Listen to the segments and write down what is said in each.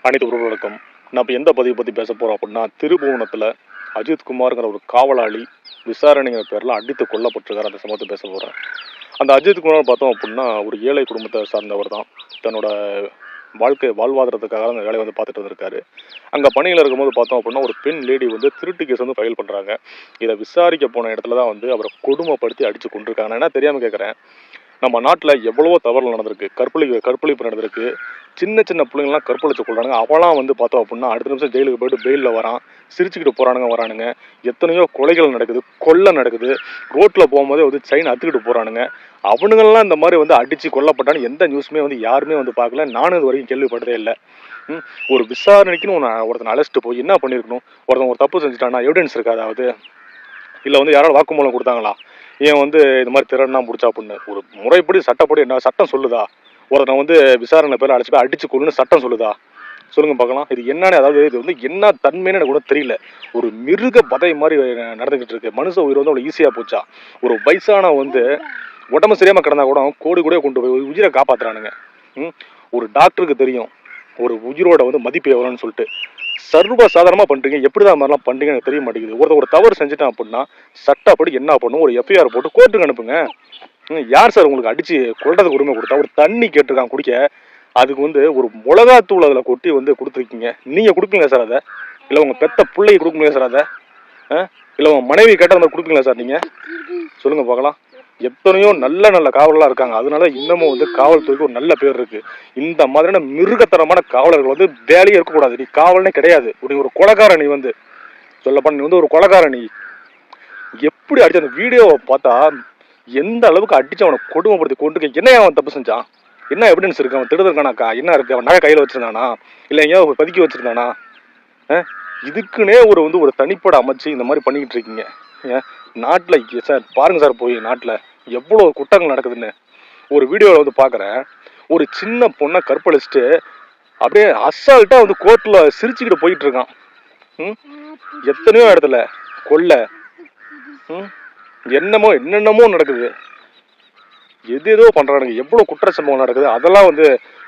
அனைத்து உறவுகளுக்கும் நான் இப்போ எந்த பதிவை பற்றி பேச போகிறோம் அப்படின்னா, திருபுவனத்தில் அஜித்குமார்ங்கிற ஒரு காவலாளி விசாரணைங்கிற பேரில் அடித்து கொல்லப்பட்டிருக்காரு. அந்த சம்பவத்தை பேச போகிறேன். அந்த அஜித்குமார் பார்த்தோம் அப்படின்னா ஒரு ஏழை குடும்பத்தை சார்ந்தவர் தான். தன்னோட வாழ்வாதாரத்துக்காக அந்த வேலையை பார்த்துட்டு இருந்திருக்காரு. அங்கே பணியில் இருக்கும்போது பார்த்தோம் அப்படின்னா ஒரு பெண் லேடி திருட்டு கேஸ் ஃபைல் பண்ணுறாங்க. இதை விசாரிக்க போன இடத்துல தான் அவரை கொடுமைப்படுத்தி அடித்து கொண்டிருக்காங்க. நான் என்ன தெரியாமல் கேட்குறேன், நம்ம நாட்டில் எவ்வளவோ தவறுகள் நடந்திருக்கு. கற்பழிப்பு நடந்திருக்கு. சின்ன சின்ன பிள்ளைங்களாம் கற்பழிச்சு கொள்றானுங்க. அவளாம் பார்த்தோம் அப்படின்னா அடுத்த நிமிஷம் ஜெயிலுக்கு போயிட்டு பெயிலில் வரான். சிரிச்சுக்கிட்டு வரானுங்க. எத்தனையோ கொலைகள் நடக்குது, கொள்ளை நடக்குது. ரோட்டில் போகும்போதே செயின் அத்துக்கிட்டு போகிறானுங்க. அவனுங்கள்லாம் இந்த மாதிரி அடித்து கொல்லப்பட்டான்னு எந்த நியூஸுமே யாருமே பார்க்கல. நானும் இது வரைக்கும் கேள்விப்பட்டதே இல்லை. ஒரு விசாரணைக்குன்னு ஒருத்தனை அழைச்சிட்டு போய் என்ன பண்ணியிருக்கணும்? ஒருத்தன் ஒரு தப்பு செஞ்சுட்டானா எவிடன்ஸ் இருக்கா? அதாவது இல்லை யாராவது வாக்குமூலம் கொடுத்தாங்களா? ஏன் இது மாதிரி திறனா முடிச்சா அப்படின்னு ஒரு முறைப்படி சட்டப்படி என்ன சட்டம் சொல்லுதா? ஒருத்தனை விசாரணை பேர் அழைச்சி போய் அடிச்சு கொள்ளுன்னு சட்டம் சொல்லுதா? சொல்லுங்க பார்க்கலாம். இது என்னன்னு, அதாவது இது என்ன தன்மைன்னு எனக்கு கூட தெரியல. ஒரு மிருக பதை மாதிரி நடந்துகிட்டு இருக்கு. மனுஷ உயிர் அவ்வளோ ஈஸியா போச்சா? ஒரு வயசான உடம்பு சரியாம கிடந்தா கூட கோடி கூட கொண்டு போய் உயிரை காப்பாத்துறானுங்க. ஒரு டாக்டருக்கு தெரியும் ஒரு உயிரோட மதிப்பு எவ்வளோன்னு சொல்லிட்டு. சர்வ சாதாரணமா பண்றீங்க. எப்படிதான் மாதிரிலாம் பண்றீங்க எனக்கு தெரிய மாட்டேங்குது. ஒரு தவறு செஞ்சுட்டான் அப்படின்னா சட்டப்படி என்ன பண்ணும்? ஒரு எஃப்ஐஆர் போட்டு கோர்ட்டுக்கு அனுப்புங்க. யார் சார் உங்களுக்கு அடிச்சு கொள்றதுக்கு உரிமை கொடுத்தா? ஒரு தண்ணி கேட்டிருக்கான் குடிக்க, அதுக்கு ஒரு மிளகாத்தூள் அதில் கொட்டி கொடுத்துருக்கீங்க. நீங்க கொடுப்பீங்களா சார் அதை? இல்லை உங்க பெத்த பிள்ளைக்கு கொடுப்பீங்களா சார் அதை? இல்லை உங்க மனைவி கேட்டால் அந்த கொடுப்பீங்களா சார்? நீங்க சொல்லுங்க பார்க்கலாம். எத்தனையோ நல்ல நல்ல காவலர்களாக இருக்காங்க. அதனால இன்னமும் காவல்துறைக்கு ஒரு நல்ல பேர் இருக்கு. இந்த மாதிரியான மிருகத்தனமான காவலர்கள் வேலையே இருக்கக்கூடாது. நீ காவலனே கிடையாது. ஒரு கொலைக்காரன். நீ சொல்லப்போனா நீ ஒரு கொலைக்காரன். நீ எப்படி அடிச்ச அந்த வீடியோவை பார்த்தா எந்த அளவுக்கு அடிச்சு அவனை கொடுமைப்படுத்தி கொண்டு என்ன அவன் தப்பு செஞ்சான்? என்ன எவிடன்ஸ் இருக்கு? அவன் திருடுறானாக்கா? என்ன இருக்கு? அவன் நகை கையில் வச்சிருந்தானா? இல்லை எங்கேயாவது பதுக்கி வச்சிருந்தானா? இதுக்குன்னே ஒரு தனிப்பட அமைச்சு இந்த மாதிரி பண்ணிக்கிட்டு இருக்கீங்க. நாட்டில் சார் பாருங்க சார், போய் நாட்டில் எவ்வளோ குற்றங்கள் நடக்குதுன்னு ஒரு வீடியோவில் பார்க்குறேன். ஒரு சின்ன பொண்ணை கற்பழிச்சுட்டு அப்படியே அசால்ட்டா கோர்ட்டில் சிரிச்சுக்கிட்டு போயிட்டு இருக்கான். எத்தனையோ இடத்துல கொள்ளை, என்னென்னமோ நடக்குது. ஏதோ பண்றானுங்க. எவ்வளவு குற்ற சம்பவம் நடக்குது. அதெல்லாம்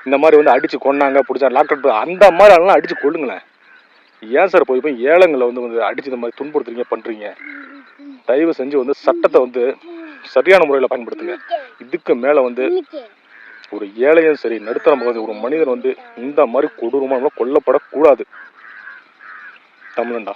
இந்த மாதிரி அடிச்சு கொண்டாங்க, பிடிச்சா லாக்டவுன் அந்த மாதிரி அதெல்லாம் அடிச்சு கொள்ளுங்களேன். ஏன் சார் போய் ஏழைங்களை அடிச்சு இந்த மாதிரி துன்புறுத்துறீங்க பண்றீங்க? தயவு செஞ்சு சட்டத்தை சரியான முறையில் பயன்படுத்துங்க. இதுக்கு மேல ஒரு ஏழையும் சரி நடுத்தரம் ஒரு மனிதன் இந்த மாதிரி கொடூரமா கொல்லப்படக்கூடாது. தமிழன்டா.